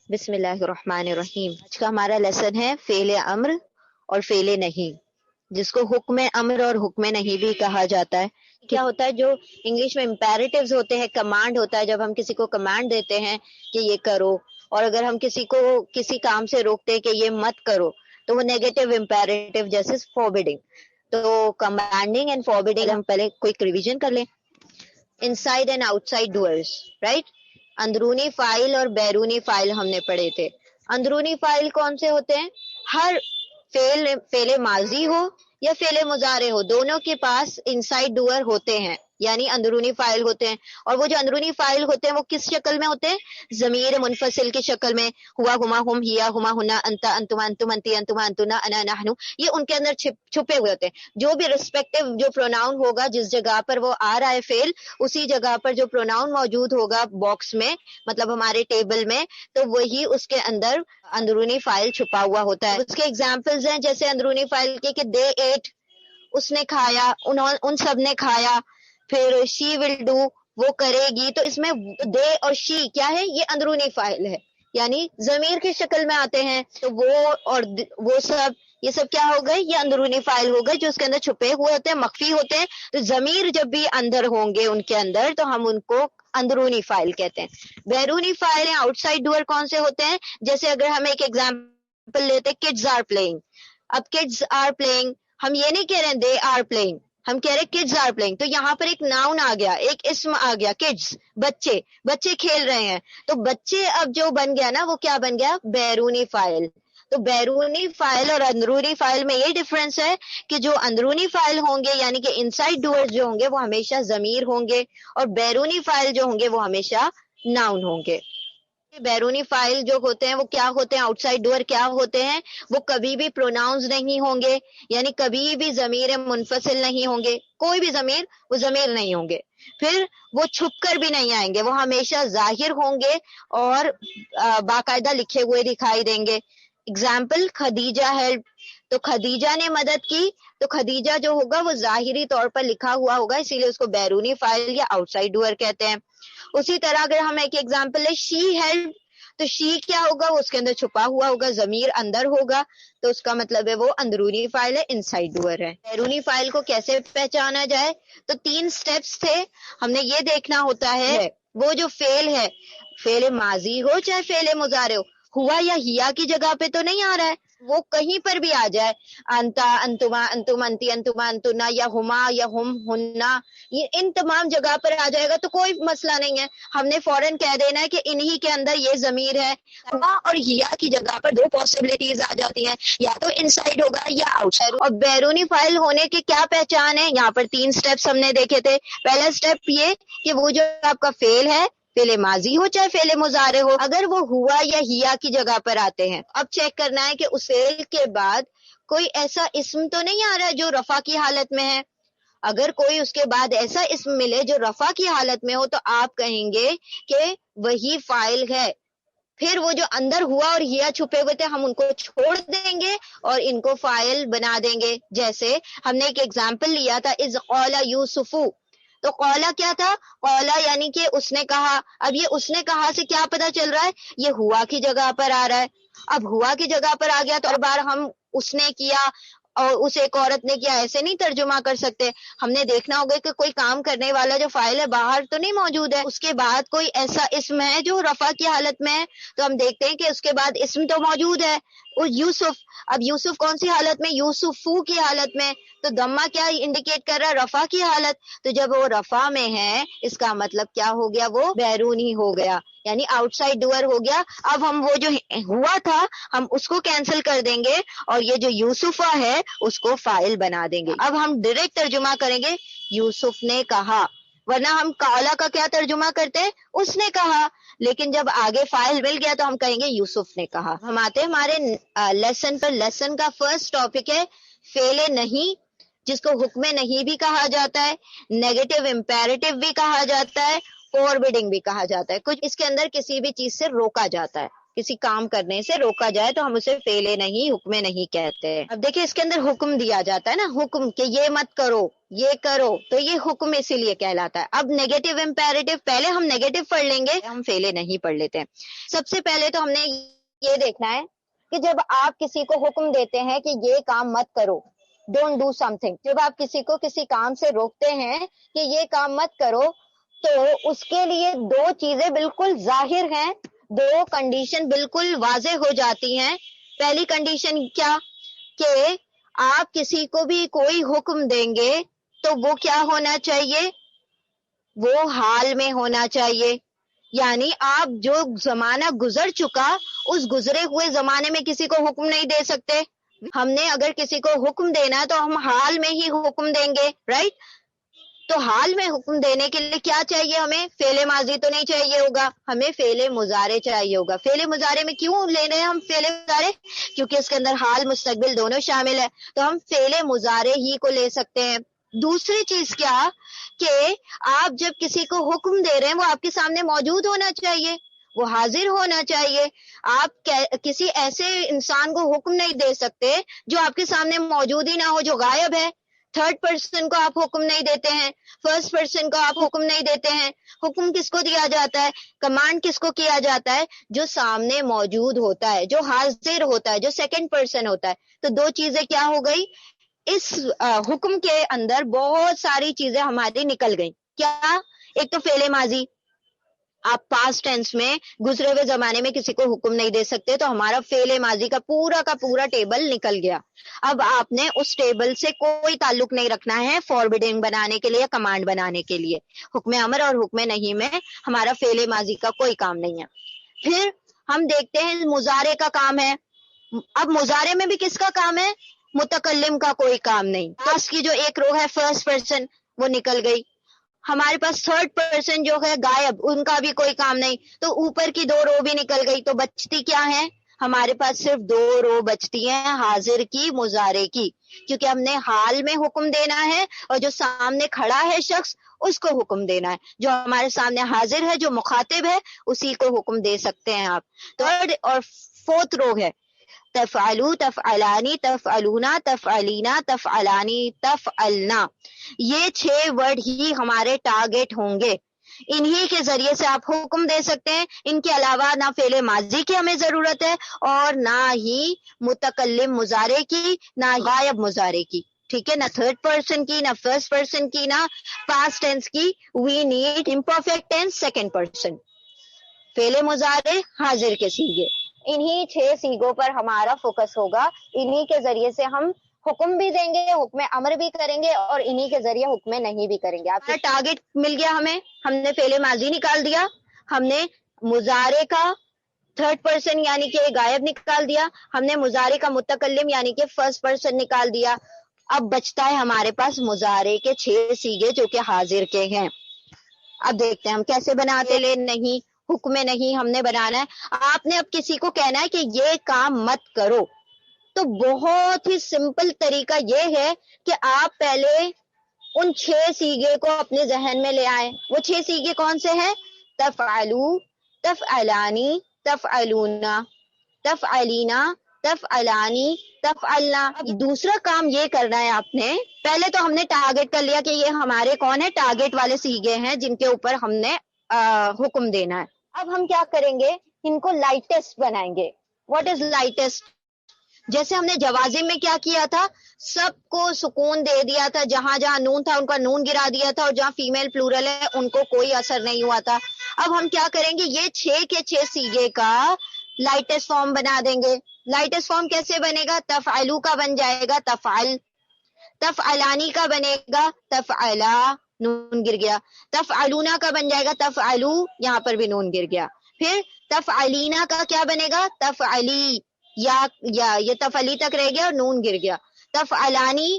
بسم اللہ الرحمن الرحیم۔ آج کا ہمارا لیسن ہے فعل امر اور فعل نہیں، جس کو حکم امر اور حکم نہیں بھی کہا جاتا ہے۔ کیا ہوتا ہے، جو انگلش میں امپیریٹیوز ہوتے ہیں، کمانڈ ہوتا ہے، جب ہم کسی کو کمانڈ دیتے ہیں کہ یہ کرو، اور اگر ہم کسی کو کسی کام سے روکتے ہیں کہ یہ مت کرو، تو وہ نیگیٹو امپیریٹیو جیسے فوربیڈنگ۔ تو کمانڈنگ اینڈ فوربیڈنگ ہم پہلے کوئک ریویژن کر لیں۔ Inside and outside doers, right. اندرونی فائل اور بیرونی فائل ہم نے پڑھے تھے۔ اندرونی فائل کون سے ہوتے ہیں؟ ہر فعل ماضی ہو یا فعل مضارع ہو، دونوں کے پاس انسائڈ ڈوئر ہوتے ہیں، یعنی اندرونی فائل ہوتے ہیں۔ اور وہ جو اندرونی فائل ہوتے ہیں وہ کس شکل میں ہوتے ہیں؟ ضمیر منفصل کی شکل میں، ہوا، ہما، ہم، ہیا، ہما، ہنا، انتا، انتما، انتم، انتی، انتما، انتنا، انا، نحنو، یہ ان کے اندر چھپے ہوئے ہوتے ہیں۔ جو بھی ریسپیکٹیو جو پروناؤن ہوگا، جس جگہ پر وہ آ رہا ہے فعل، اسی جگہ پر جو پروناؤن موجود ہوگا باکس میں، مطلب ہمارے ٹیبل میں، تو وہی اس کے اندر اندرونی فائل چھپا ہوا ہوتا ہے۔ اس کے ایگزامپلز ہیں جیسے اندرونی فائل کے کہ دے ایٹ، اس نے کھایا، ان سب نے کھایا۔ پھر شی ول ڈو، وہ کرے گی۔ تو اس میں دے اور شی کیا ہے؟ یہ اندرونی فائل ہے، یعنی ضمیر کی شکل میں آتے ہیں۔ تو وہ اور وہ سب، یہ سب کیا ہو گئے؟ یہ اندرونی فائل ہو گئے، جو اس کے اندر چھپے ہوئے ہوتے ہیں، مخفی ہوتے ہیں۔ تو ضمیر جب بھی اندر ہوں گے ان کے اندر، تو ہم ان کو اندرونی فائل کہتے ہیں۔ بیرونی فائل یا آؤٹ سائڈ ڈور کون سے ہوتے ہیں؟ جیسے اگر ہم ایک ایگزامپل لیتے، کڈز آر پلئنگ۔ اب کڈز آر پلئنگ، ہم یہ نہیں کہہ رہے ہیں دے آر پلئنگ، ہم کہہ رہے کڈز آر پلئنگ۔ تو یہاں پر ایک ناؤن آ گیا، ایک اسم آ گیا، کڈز، بچے، بچے کھیل رہے ہیں۔ تو بچے اب جو بن گیا نا، وہ کیا بن گیا؟ بیرونی فائل۔ تو بیرونی فائل اور اندرونی فائل میں یہ ڈفرنس ہے کہ جو اندرونی فائل ہوں گے، یعنی کہ انسائڈ ڈوئرز جو ہوں گے، وہ ہمیشہ ضمیر ہوں گے، اور بیرونی فائل جو ہوں گے وہ ہمیشہ ناؤن ہوں گے۔ بیرونی فائل جو ہوتے ہیں وہ کیا ہوتے ہیں؟ آؤٹ سائڈ ڈور کیا ہوتے ہیں؟ وہ کبھی بھی پروناؤنز نہیں ہوں گے، یعنی کبھی بھی ضمیر منفصل نہیں ہوں گے، کوئی بھی ضمیر، وہ ضمیر نہیں ہوں گے۔ پھر وہ چھپ کر بھی نہیں آئیں گے، وہ ہمیشہ ظاہر ہوں گے اور باقاعدہ لکھے ہوئے دکھائی دیں گے۔ اگزامپل، خدیجہ ہیلپ، تو خدیجہ نے مدد کی، تو خدیجہ جو ہوگا وہ ظاہری طور پر لکھا ہوا ہوگا، اسی لیے اس کو بیرونی فائل یا آؤٹ سائڈ ڈور کہتے ہیں۔ اسی طرح اگر ہم ایک ایگزامپل لیں، شی ہیلپ، تو شی کیا ہوگا؟ وہ اس کے اندر چھپا ہوا ہوگا، ضمیر اندر ہوگا، تو اس کا مطلب ہے وہ اندرونی فائل ہے، انسائڈ ڈور ہے۔ بیرونی فائل کو کیسے پہچانا جائے؟ تو 3 سٹیپس تھے۔ ہم نے یہ دیکھنا ہوتا ہے وہ جو فعل ہے، فعل ماضی ہو چاہے فعل مضارع ہوا یا ہیا کی جگہ پہ تو نہیں آ رہا ہے، وہ کہیں پر بھی آ جائے، انتا، انتما، انتم، انتی، انتما، انتنا، یا ہما، یا ہم، ہننا، یہ ان تمام جگہ پر آ جائے گا تو کوئی مسئلہ نہیں ہے۔ ہم نے فوراً کہہ دینا ہے کہ انہی کے اندر یہ ضمیر ہے۔ ہوا اور ہیا کی جگہ پر 2 پاسبلٹیز آ جاتی ہیں، یا تو انسائڈ ہوگا یا آؤٹ سائڈ۔ اور بیرونی فائل ہونے کی کیا پہچان ہے؟ یہاں پر 3 سٹیپس ہم نے دیکھے تھے۔ پہلا سٹیپ یہ کہ وہ جو آپ کا فعل ہے، فعل ماضی ہو چاہے فعل مضارع ہو، اگر وہ ہوا یا ہیا کی جگہ پر آتے ہیں، اب چیک کرنا ہے کہ اس فعل کے بعد کوئی ایسا اسم تو نہیں آ رہا ہے جو رفع کی حالت میں ہے۔ اگر کوئی اس کے بعد ایسا اسم ملے جو رفع کی حالت میں ہو، تو آپ کہیں گے کہ وہی فاعل ہے۔ پھر وہ جو اندر ہوا اور ہیا چھپے ہوئے تھے، ہم ان کو چھوڑ دیں گے اور ان کو فاعل بنا دیں گے۔ جیسے ہم نے ایک ایگزامپل لیا تھا، اذ قال یوسف، تو قولا کیا تھا؟ قولا یعنی کہ اس نے کہا۔ اب یہ اس نے کہا سے کیا پتا چل رہا ہے؟ یہ ہوا کی جگہ پر آ رہا ہے۔ اب ہوا کی جگہ پر آ گیا تو ہر بار ہم اس نے کیا اور اس ایک عورت نے کیا ایسے نہیں ترجمہ کر سکتے۔ ہم نے دیکھنا ہوگا کہ کوئی کام کرنے والا جو فاعل ہے باہر تو نہیں موجود ہے، اس کے بعد کوئی ایسا اسم ہے جو رفع کی حالت میں ہے، تو ہم دیکھتے ہیں کہ اس کے بعد اسم تو موجود ہے، یوسف۔ اب یوسف کون سی حالت میں؟ یوسفو کی حالت میں، تو ضمہ کیا انڈیکیٹ کر رہا ہے؟ رفع کی حالت۔ تو جب وہ رفع میں ہے، اس کا مطلب کیا ہو گیا؟ وہ بیرونی ہو گیا، یعنی آؤٹ سائڈ ڈور ہو گیا۔ اب ہم وہ جو ہوا تھا ہم اس کو کینسل کر دیں گے اور یہ جو یوسفہ ہے اس کو فاعل بنا دیں گے۔ اب ہم ڈائریکٹ ترجمہ کریں گے یوسف نے کہا، ورنہ ہم قالا کا کیا ترجمہ کرتے ہیں؟ اس نے کہا، لیکن جب آگے فاعل مل گیا تو ہم کہیں گے یوسف نے کہا۔ ہم آتے ہیں ہمارے لیسن پر۔ لیسن کا فرسٹ ٹاپک ہے فعل نہیں، جس کو حکم نہیں بھی کہا جاتا ہے، نیگیٹو امپیریٹو بھی کہا جاتا ہے، فوربیڈنگ بھی کہا جاتا ہے۔ کچھ اس کے اندر کسی بھی چیز سے روکا جاتا ہے۔ کسی کام کرنے سے روکا جائے تو ہم اسے فعل نہیں حکم نہیں کہتے. اب دیکھیں اس کے اندر حکم دیا جاتا ہے نا، حکم کہ یہ مت کرو یہ کرو، تو یہ حکم اسی لیے کہلاتا ہے. اب نیگیٹو امپیریٹو، پہلے ہم نیگیٹو پڑھ لیں گے، ہم فعل نہیں پڑھ لیتے ہیں. سب سے پہلے تو ہم نے یہ دیکھنا ہے کہ جب آپ کسی کو حکم دیتے ہیں کہ یہ کام مت کرو، ڈونٹ ڈو سم تھنگ، جب آپ کسی کو کسی کام سے روکتے ہیں کہ یہ کام مت کرو، تو اس کے لیے دو چیزیں بالکل ظاہر ہیں، دو کنڈیشن بالکل واضح ہو جاتی ہیں. پہلی کنڈیشن کیا کہ آپ کسی کو بھی کوئی حکم دیں گے تو وہ کیا ہونا چاہیے، وہ حال میں ہونا چاہیے. یعنی آپ جو زمانہ گزر چکا اس گزرے ہوئے زمانے میں کسی کو حکم نہیں دے سکتے. ہم نے اگر کسی کو حکم دینا ہے تو ہم حال میں ہی حکم دیں گے، رائٹ. تو حال میں حکم دینے کے لیے کیا چاہیے ہمیں، فعل ماضی تو نہیں چاہیے ہوگا، ہمیں فعل مضارع چاہیے ہوگا. فعل مضارع میں کیوں لے رہے ہیں ہم فعل مضارع، کیونکہ اس کے اندر حال مستقبل دونوں شامل ہے، تو ہم فعل مضارع ہی کو لے سکتے ہیں. دوسری چیز کیا کہ آپ جب کسی کو حکم دے رہے ہیں وہ آپ کے سامنے موجود ہونا چاہیے، وہ حاضر ہونا چاہیے. آپ کسی ایسے انسان کو حکم نہیں دے سکتے جو آپ کے سامنے موجود ہی نہ ہو، جو غائب ہے. تھرڈ پرسن کو آپ حکم نہیں دیتے ہیں، فرسٹ پرسن کو آپ حکم نہیں دیتے ہیں. حکم کس کو دیا جاتا ہے، کمانڈ کس کو کیا جاتا ہے، جو سامنے موجود ہوتا ہے، جو حاضر ہوتا ہے، جو سیکنڈ پرسن ہوتا ہے. تو دو چیزیں کیا ہو گئی، اس حکم کے اندر بہت ساری چیزیں ہماری نکل گئی. کیا، ایک تو فعل ماضی، آپ پاسٹ ٹینس میں گزرے ہوئے زمانے میں کسی کو حکم نہیں دے سکتے، تو ہمارا فعل ماضی کا پورا ٹیبل نکل گیا. اب آپ نے اس ٹیبل سے کوئی تعلق نہیں رکھنا ہے فارورڈنگ بنانے کے لیے، کمانڈ بنانے کے لیے. حکم امر اور حکم نہیں میں ہمارا فعل ماضی کا کوئی کام نہیں ہے. پھر ہم دیکھتے ہیں مضارع کا کام ہے. اب مضارع میں بھی کس کا کام ہے، متکلم کا کوئی کام نہیں. پاس کی جو ایک رو ہے فرسٹ پرسن وہ نکل گئی. ہمارے پاس تھرڈ پرسن جو ہے غائب، ان کا بھی کوئی کام نہیں، تو اوپر کی دو رو بھی نکل گئی. تو بچتی کیا ہے، ہمارے پاس صرف دو رو بچتی ہیں، حاضر کی مضارع کی، کیونکہ ہم نے حال میں حکم دینا ہے اور جو سامنے کھڑا ہے شخص اس کو حکم دینا ہے. جو ہمارے سامنے حاضر ہے، جو مخاطب ہے، اسی کو حکم دے سکتے ہیں آپ. تھرڈ اور فورتھ رو ہے تفعلو، تفعلانی، تفعلونا، تفعلینا، تفعلانی، تفعلنا. یہ 6 ورڈ ہی ہمارے ٹارگٹ ہوں گے. انہی کے ذریعے سے آپ حکم دے سکتے ہیں. ان کے علاوہ نہ فعل ماضی کی ہمیں ضرورت ہے اور نہ ہی متکلم مضارع کی، نہ غائب مضارع کی. ٹھیک ہے، نہ تھرڈ پرسن کی، نہ فرسٹ پرسن کی، نہ پاسٹ ٹینس کی. We need imperfect tense, second person, فعل مضارع، حاضر کے سیغے. انہی 6 سیغوں پر ہمارا فوکس ہوگا. انہی کے ذریعے سے ہم حکم بھی دیں گے، حکم امر بھی کریں گے، اور انہی کے ذریعے حکم نہیں بھی کریں گے. آپ کا ٹارگٹ مل گیا ہمیں. ہم نے فعل ماضی نکال دیا، ہم نے مضارع کا تھرڈ پرسن یعنی کہ غائب نکال دیا، ہم نے مضارع کا متکلم یعنی کہ فرسٹ پرسن نکال دیا. اب بچتا ہے ہمارے پاس مضارع کے 6 سیغے جو کہ حاضر کے ہیں. اب دیکھتے ہیں ہم کیسے بناتے. لے نہیں، حکم نہیں ہم نے بنانا ہے. آپ نے اب کسی کو کہنا ہے کہ یہ کام مت کرو، تو بہت ہی سمپل طریقہ یہ ہے کہ آپ پہلے ان 6 سیغے کو اپنے ذہن میں لے آئیں. وہ 6 سیغے کون سے ہیں، تفعلو، تفعلانی، تفعلونا، تفعلینا، تفعلانی، تفعلنا. دوسرا کام یہ کرنا ہے آپ نے، پہلے تو ہم نے ٹارگٹ کر لیا کہ یہ ہمارے کون ہے، ٹارگٹ والے سیغے ہیں جن کے اوپر ہم نے حکم دینا ہے. اب ہم کیا کریں گے، ان کو لائٹسٹ بنائیں گے. واٹ از لائٹسٹ، جیسے ہم نے جوازم میں کیا کیا تھا، سب کو سکون دے دیا تھا، جہاں جہاں نون تھا ان کا نون گرا دیا تھا، اور جہاں فیمیل پلورل ہے ان کو کوئی اثر نہیں ہوا تھا. اب ہم کیا کریں گے، یہ 6 کے 6 سیغے کا لائٹسٹ فارم بنا دیں گے. لائٹسٹ فارم کیسے بنے گا، تفعلو کا بن جائے گا تفعل، تفعلانی کا بنے گا تفعلا، نون گر گیا. تفعلونا کا بن جائے گا تفعلو، یہاں پر بھی نون گر گیا. پھر تفعلینا کا کیا بنے گا، تفعلی، یا یہ تفعلی تک رہ گیا اور نون گر گیا. تفعلانی،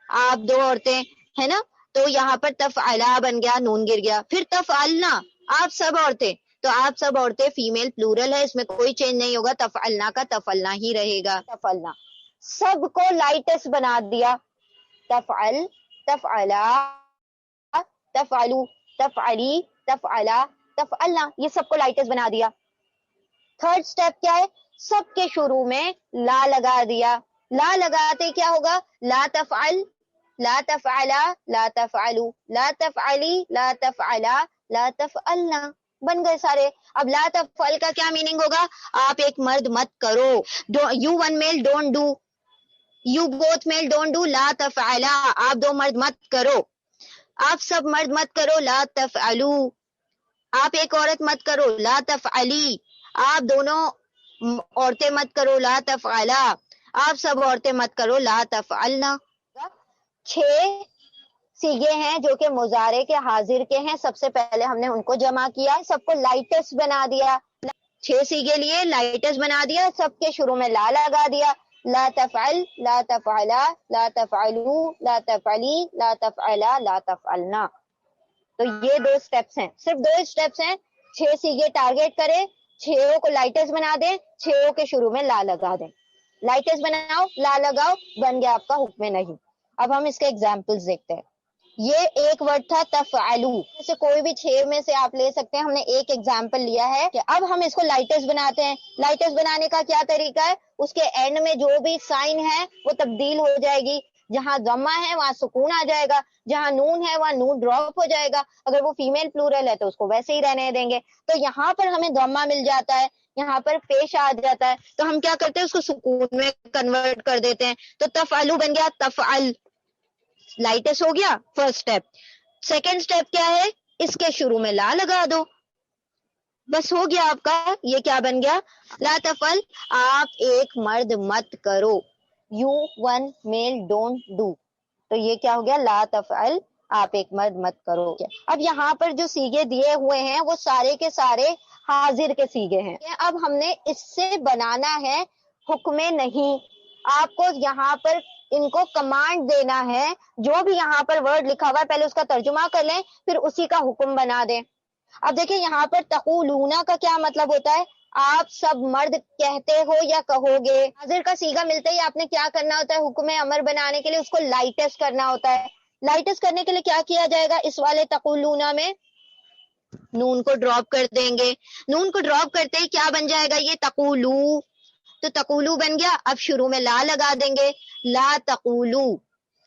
آپ 2 عورتیں ہے نا، تو یہاں پر تفعلا بن گیا، نون گر گیا. پھر تفعلنا، آپ سب عورتیں، تو آپ سب عورتیں فیمیل پلورل ہے، اس میں کوئی چینج نہیں ہوگا، تفعلنا کا تفعلنا ہی رہے گا. تفعلنا سب کو لائٹس بنا دیا، تفعل، تفعلا، تفعلو، تفعلی، تفعلا، تفعلنا، یہ سب کو لائٹس بنا دیا. تھرڈ اسٹیپ کیا ہے؟ سب کے شروع میں لا لگا دیا. لا لگاتے کیا ہوگا؟ لا تفعل، لا تفعلا، لا تفعلوا، لا تفعلی، لا تفعلا، لا تفعلنا، بن گئے سارے. اب لا تفعل کا کیا میننگ ہوگا؟ آپ ایک مرد مت کرو. You one male don't do, you both male don't do, لا تفعلا، آپ دو مرد مت کرو. آپ سب مرد مت کرو، لا تفعلو. آپ ایک عورت مت کرو، لا تفعلی. آپ دونوں عورتیں مت کرو، لا تفعلا. آپ سب عورتیں مت کرو، لا تفعلنا. 6 سیگے ہیں جو کہ مضارع کے حاضر کے ہیں. سب سے پہلے ہم نے ان کو جمع کیا، سب کو لائٹس بنا دیا. 6 سیگے لیے، لائٹس بنا دیا، سب کے شروع میں لا لگا دیا. لا تفعل، لا تفعلا، لا تفعلو، لا تفعلی، لا تفعلا، لا تفعلنا. تو یہ 2 سٹیپس ہیں، صرف 2 سٹیپس ہیں. 6 سیگے ٹارگیٹ کریں، 6 کو لائٹس بنا دیں، 6 کے شروع میں لا لگا دیں. لائٹس بناؤ، لا لگاؤ، بن گیا آپ کا حکم نہیں. اب ہم اس کے ایگزامپلس دیکھتے ہیں. یہ ایک ورڈ تھا تفعلو، سے کوئی بھی 6 میں سے آپ لے سکتے ہیں. ہم نے ایک ایگزامپل لیا ہے کہ اب ہم اس کو لائٹس بناتے ہیں. لائٹس بنانے کا کیا طریقہ ہے؟ اس کے اینڈ میں جو بھی سائن ہے وہ تبدیل ہو جائے گی. جہاں ضمہ ہے وہاں سکون آ جائے گا، جہاں نون ہے وہاں نون ڈراپ ہو جائے گا. اگر وہ فیمیل پلورل ہے تو اس کو ویسے ہی رہنے دیں گے. تو یہاں پر ہمیں ضمہ مل جاتا ہے، یہاں پر پیش آ جاتا ہے، تو ہم کیا کرتے ہیں؟ اس کو سکون میں کنورٹ کر دیتے ہیں. تو تفعلو بن گیا تفعل، لائٹس ہو گیا فرسٹ اسٹیپ. سیکنڈ اسٹیپ کیا ہے؟ اس کے شروع میں لا لگا دو، بس ہو گیا آپ کا. یہ کیا بن گیا؟ لا تفعل، آپ ایک مرد مت کرو. You one male don't do. تو یہ کیا ہو گیا؟ لا تفعل، آپ ایک مرد مت کرو. اب یہاں پر جو سیگے دیے ہوئے ہیں وہ سارے کے سارے حاضر کے سیگے ہیں. اب ہم نے اس سے بنانا ہے حکم نہیں. آپ کو یہاں پر ان کو کمانڈ دینا ہے. جو بھی یہاں پر ورڈ لکھا ہوا ہے پہلے اس کا ترجمہ کر لیں، پھر اسی کا حکم بنا دیں. اب دیکھیں یہاں پر تقولون کا کیا مطلب ہوتا ہے؟ آپ سب مرد کہتے ہو یا کہو گے. حاضر کا سیگا ملتے ہی آپ نے کیا کرنا ہوتا ہے؟ حکم امر بنانے کے لیے اس کو لائٹس کرنا ہوتا ہے. لائٹس کرنے کے لیے کیا کیا جائے گا؟ اس والے تقولون میں نون کو ڈراپ کر دیں گے. نون کو ڈراپ کرتے ہی کیا بن جائے گا؟ یہ تقولو. تو تقولو بن گیا. اب شروع میں لا لگا دیں گے، لا تقولو.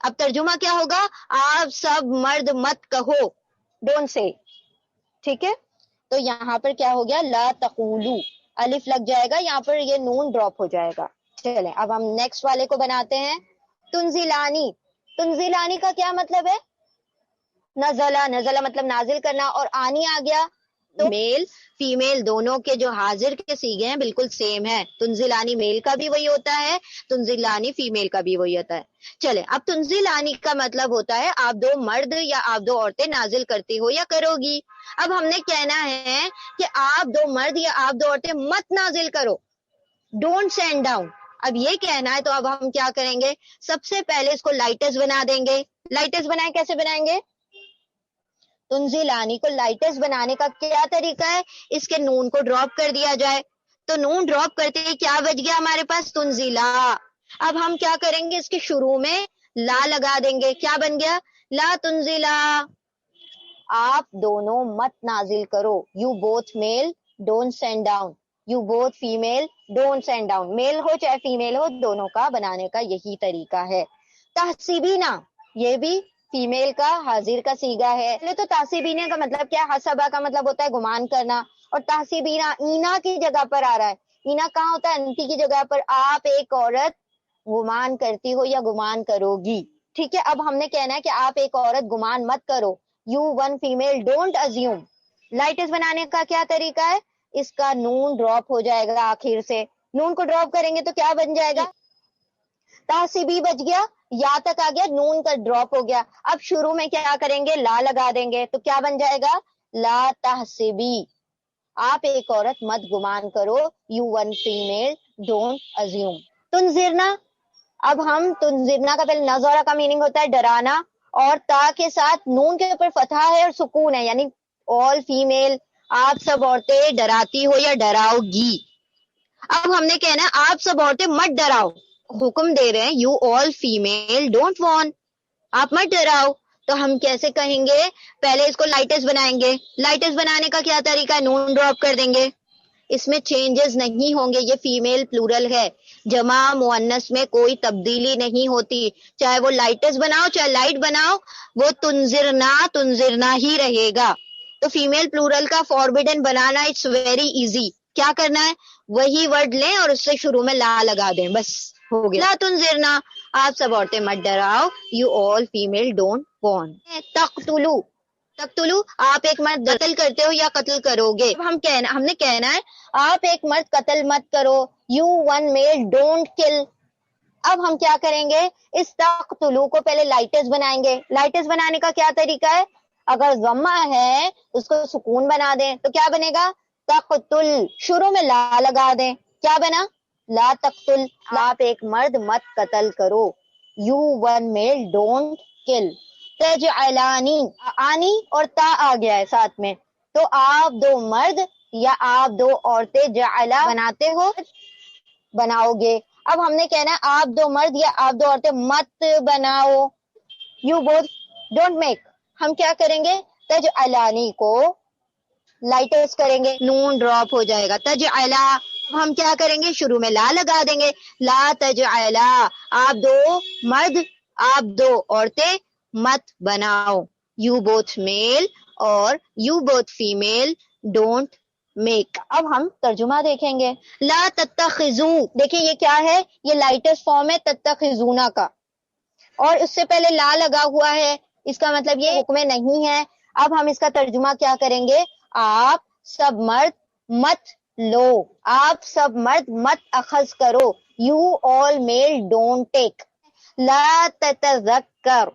اب ترجمہ کیا ہوگا؟ آپ سب مرد مت کہو، ڈونٹ سے. ٹھیک ہے، تو یہاں پر کیا ہو گیا؟ لا تقولو، الف لگ جائے گا یہاں پر، یہ نون ڈراپ ہو جائے گا. چلیں اب ہم نیکسٹ والے کو بناتے ہیں. تنزلانی. تنزلانی کا کیا مطلب ہے؟ نزلہ، نزلہ مطلب نازل کرنا، اور آنی آ گیا تو میل فیمیل دونوں کے جو حاضر کے سیگے ہیں بالکل سیم ہے. تنزلانی میل کا بھی وہی ہوتا ہے، تنزلانی فیمیل کا بھی وہی ہوتا ہے. چلے اب تنزلانی کا مطلب ہوتا ہے آپ دو مرد یا آپ دو عورتیں نازل کرتی ہو یا کرو گی. اب ہم نے کہنا ہے کہ آپ دو مرد یا آپ دو عورتیں مت نازل کرو، ڈونٹ سینڈ ڈاؤن. اب یہ کہنا ہے تو اب ہم کیا کریں گے؟ سب سے پہلے اس کو لائٹس بنا دیں گے. لائٹس بنائیں، کیسے بنائیں گے؟ تنزلانی کو لائٹس بنانے کا کیا طریقہ ہے؟ اس کے نون کو ڈراپ کر دیا جائے. تو نون ڈراپ کرتے ہی کیا بچ گیا ہمارے پاس؟ تنزلا. اب ہم کیا کریں گے؟ اس کے شروع میں لا لگا دیں گے. کیا بن گیا؟ لا تنزلا، آپ دونوں مت نازل کرو. You both male don't send down, you both female don't send down. Male ہو چاہے فیمیل ہو، دونوں کا بنانے کا یہی طریقہ ہے. تحسیبینا، یہ بھی فیمیل کا حاضر کا سیگا ہے. پہلے تو تحسیبینا کا مطلب کیا؟ حسبہ کا مطلب ہوتا ہے گمان کرنا، اور تحسیبینا اینا کی جگہ پر آ رہا ہے. اینا کہاں ہوتا ہے؟ انتی کی جگہ پر. آپ ایک عورت گمان کرتی ہو یا گمان کرو گی. ٹھیک ہے، اب ہم نے کہنا ہے کہ آپ ایک عورت گمان مت کرو. You one female don't assume. Lights بنانے کا کیا طریقہ ہے؟ اس کا نون ڈراپ ہو جائے گا آخر سے. نون کو ڈراپ کریں گے تو کیا بن جائے گا؟ تحسیبی بچ گیا، یا تک آ گیا، نون کا ڈراپ ہو گیا. اب شروع میں کیا کریں گے؟ لا لگا دیں گے. تو کیا بن جائے گا؟ لا تحسبی، آپ ایک عورت مت گمان کرو. You one female don't assume. تنذرنا، اب ہم تنذرنا کا پہلے نظارہ کا میننگ ہوتا ہے ڈرانا، اور تا کے ساتھ نون کے اوپر فتحہ ہے اور سکون ہے، یعنی آل فیمیل، آپ سب عورتیں ڈراتی ہو یا ڈراؤ گی. اب ہم نے کہنا آپ سب عورتیں مت ڈراؤ. حکم دے رہے ہیں you all female don't warn, آپ مت ڈراؤ. تو ہم کیسے کہیں گے؟ پہلے اس کو لائٹس بنائیں گے. لائٹس بنانے کا کیا طریقہ ہے؟ نون ڈراپ کر دیں گے. اس میں چینجز نہیں ہوں گے. یہ فیمیل پلورل ہے, جمع مؤنث میں کوئی تبدیلی نہیں ہوتی. چاہے وہ لائٹس بناؤ چاہے لائٹ بناؤ, وہ تنظرنا ہی رہے گا. تو فیمیل پلورل کا فاربیڈن بنانا اٹس ویری ایزی. کیا کرنا ہے, وہی ورڈ لیں اور اس سے شروع میں لا لگا دیں, بس ہو گیا. لا تنظرنا, آپ سب عورتیں مت ڈراؤ. You all female don't warn. تقتلو, آپ ایک مرد قتل کرتے ہو یا قتل کرو گے. ہم نے کہنا ہے آپ ایک مرد قتل مت کرو. یو ون میل ڈونٹ کل. اب ہم کیا کریں گے, اس تقتلو کو پہلے لائٹس بنائیں گے. لائٹس بنانے کا کیا طریقہ ہے, اگر ضمہ ہے اس کو سکون بنا دیں تو کیا بنے گا, تقتل. شروع میں لا لگا دیں, کیا بنا, لا تقتل. آپ ایک مرد مت قتل کرو. یو ون میل ڈونٹ کل. تجعلانی, آنی اور تا آ گیا ہے ساتھ میں, تو آپ دو مرد یا آپ دو عورتیں جعلا بناتے ہو, بناؤ گے. اب ہم نے کہنا آپ دو مرد یا آپ دو عورتیں مت بناؤ. You both don't make. ہم کیا کریں گے, تجعلانی کو لائٹس کریں گے, نون ڈراپ ہو جائے گا. تجعلا, ہم کیا کریں گے, شروع میں لا لگا دیں گے. لا تجعلا, آپ دو مرد آپ دو عورتیں مت بناؤ. یو بوتھ میل اور you both female don't make. اب ہم ترجمہ دیکھیں گے. لا تتخذو, دیکھیں یہ کیا ہے, یہ لائٹس فارم ہے تتخذونا کا, اور اس سے پہلے لا لگا ہوا ہے, اس کا مطلب یہ حکم نہیں ہے. اب ہم اس کا ترجمہ کیا کریں گے, آپ سب مرد مت لو, آپ سب مرد مت اخذ کرو. You all male don't take. لا تتذکر,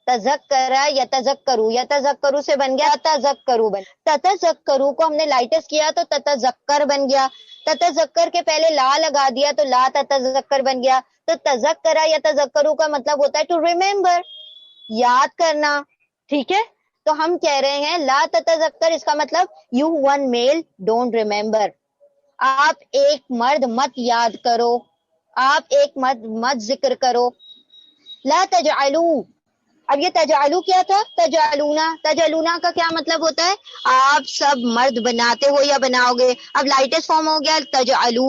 تذکرہ یا تذکرو, یا تذکرو سے بن گیا تذکرو بن. تتذکرو کو ہم نے لائٹس کیا تو تتذکر بن گیا. تتذکر کے پہلے لا لگا دیا تو لا تتذکر بن گیا. تو تذکرہ یا تذکرو کا مطلب ہوتا ہے ٹو ریممبر, یاد کرنا. ٹھیک ہے, تو ہم کہہ رہے ہیں لا تتذکر, اس کا مطلب you one male don't remember. آپ ایک مرد مت یاد کرو, آپ ایک مرد مت ذکر کرو. لا تجعلو, اب یہ تجعلو کیا تھا, تجعلونا. تجعلونا کا کیا مطلب ہوتا ہے, آپ سب مرد بناتے ہو یا بناؤ گے. اب لائٹس فارم ہو گیا تجعلو,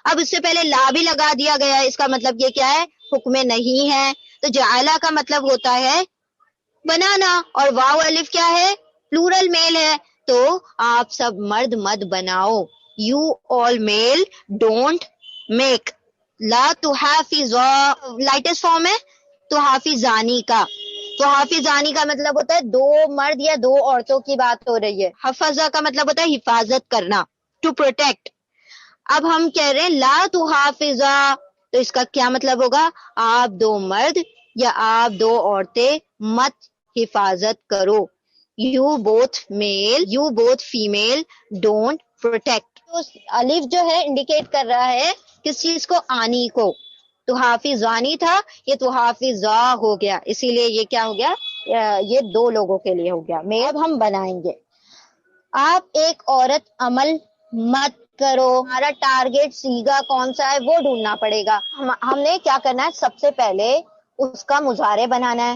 اب اس سے پہلے لا بھی لگا دیا گیا ہے, اس کا مطلب یہ کیا ہے, حکم نہیں ہے. تو جعلہ کا مطلب ہوتا ہے بنانا, اور واو الف کیا ہے, پلورل میل ہے. تو آپ سب مرد مت بناؤ. You all male don't make. لا تحافظا, لائٹس فارم ہے تحافظانی کا. تو حافظانی کا مطلب ہوتا ہے دو مرد یا دو عورتوں کی بات ہو رہی ہے. حفظہ کا مطلب ہوتا ہے حفاظت کرنا, ٹو پروٹیکٹ. اب ہم کہہ رہے ہیں لا تحافظا, تو اس کا کیا مطلب ہوگا, آپ دو مرد یا آپ دو عورتیں مت حفاظت کرو. You both male, you both female don't protect. تو الف جو ہے انڈیکیٹ کر رہا ہے کس چیز کو, آنی کو. تو حافظانی تھا, یہ تو حافظہ ہو گیا, اسی لیے یہ کیا ہو گیا, یہ دو لوگوں کے لیے ہو گیا. اب ہم بنائیں گے, آپ ایک عورت عمل مت کرو. ہمارا ٹارگیٹ سیگا کون سا ہے وہ ڈھونڈنا پڑے گا. ہم نے کیا کرنا ہے, سب سے پہلے اس کا مضارع بنانا ہے.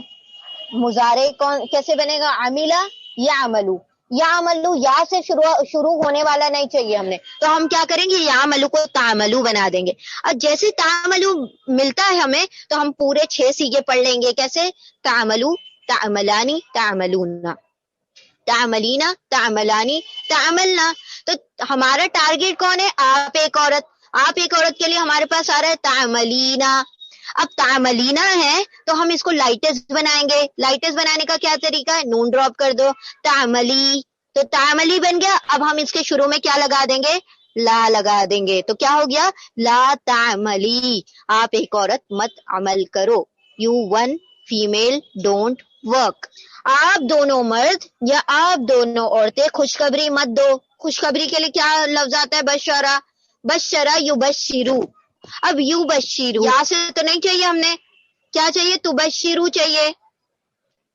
مضارع کیسے بنے گا, عملہ یا عملو. یا عملو, یا سے شروع ہونے والا نہیں چاہیے ہم نے, تو ہم کیا کریں گے, یا عملو کو تعملو بنا دیں گے. اور جیسے تعملو ملتا ہے ہمیں تو ہم پورے 6 سیگے پڑھ لیں گے. کیسے, تعملو, تعملانی, تعملونا, تعملینا, تعملانی, تعملنا. تو ہمارا ٹارگیٹ کون ہے, آپ ایک عورت. آپ ایک عورت کے لیے ہمارے پاس آ رہا ہے تعملینا. اب تعملینا ہے تو ہم اس کو لائٹس بنائیں گے. لائٹس بنانے کا کیا طریقہ ہے, نون ڈراپ کر دو, تعملی, تو تعملی بن گیا. اب ہم اس کے شروع میں کیا لگا دیں گے, لا لگا دیں گے. تو کیا ہو گیا, لا تعملی, آپ ایک عورت مت عمل کرو. You one female don't work. آپ دونوں مرد یا آپ دونوں عورتیں خوشخبری مت دو. خوشخبری کے لیے کیا لفظ آتا ہے, بشرا. بشرا یبشرو. اب یبشرو یا سے تو نہیں چاہیے, ہم نے کیا چاہیے, تبشرو چاہیے,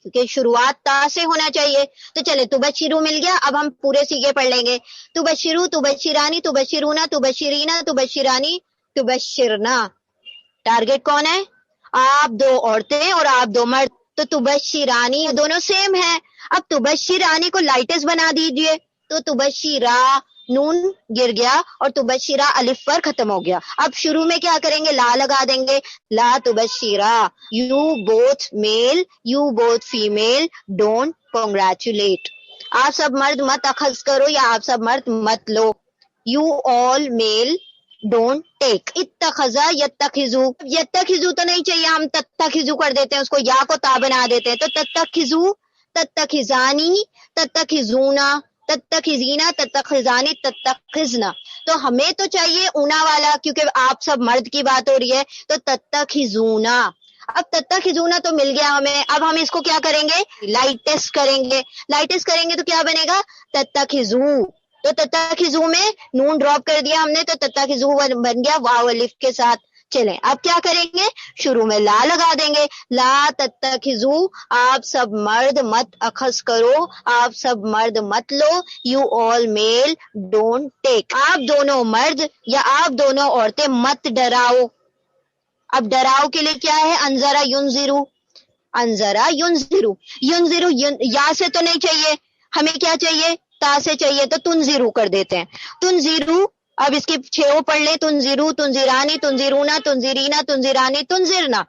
کیونکہ شروعات تا سے ہونا چاہیے. تو چلے تبشرو مل گیا. اب ہم پورے سیگے پڑھ لیں گے. تبشرو, تبشرانی, تبشرونا, تبشرینا, تبشرانی, تبشرنا. ٹارگیٹ کون ہے, آپ دو عورتیں اور آپ دو مرد. تو تبشرانی دونوں سیم ہے. اب تبشرانی کو لائٹس بنا دیجئے. تو تبشیرا نون گر گیا اور تبشیرا الف پر ختم ہو گیا. اب شروع میں کیا کریں گے؟ لا لگا دیں گے. لا تبشیرا you both male you both female don't congratulate. آپ سب مرد مت اخذ کرو یا آپ سب مرد مت لو. You all male don't take. اتخذا یتخذو. یتخذو تو نہیں چاہیے, ہم تتخذو کر دیتے ہیں, اس کو یا کو تا بنا دیتے ہیں. تو تتخذو, تتخذانی, تتخذونا, تتخذینا, تتخذانی, تتخذنا. تو ہمیں تو چاہیے اونا والا کیونکہ آپ سب مرد کی بات ہو رہی ہے. تو تتخذونا. اب تتخذونا تو مل گیا ہمیں. اب ہم اس کو کیا کریں گے؟ لائٹس کریں گے. لائٹس کریں گے تو کیا بنے گا؟ تتخذو. تو تتخذو میں نون ڈراپ کر دیا ہم نے تو تتخذو بن گیا واو الف کے ساتھ. چلیں اب کیا کریں گے؟ شروع میں لا لگا دیں گے. لا تتخذو, آپ سب مرد مت اخذ کرو, آپ سب مرد مت لو. You all male don't take. آپ دونوں مرد یا آپ دونوں عورتیں مت ڈراؤ. اب ڈراؤ کے لیے کیا ہے؟ انذرا ینذرو. انذرا ینذرو. ینذرو یا سے تو نہیں چاہیے, ہمیں کیا چاہیے؟ تا سے چاہیے. تو تنذرو کر دیتے ہیں. تنذرو. اب اس کی چھو پڑھ لیں. تنذرو, تنذرانی, تنذرونا, تنذرینا, تنذرانی, تنذرنا.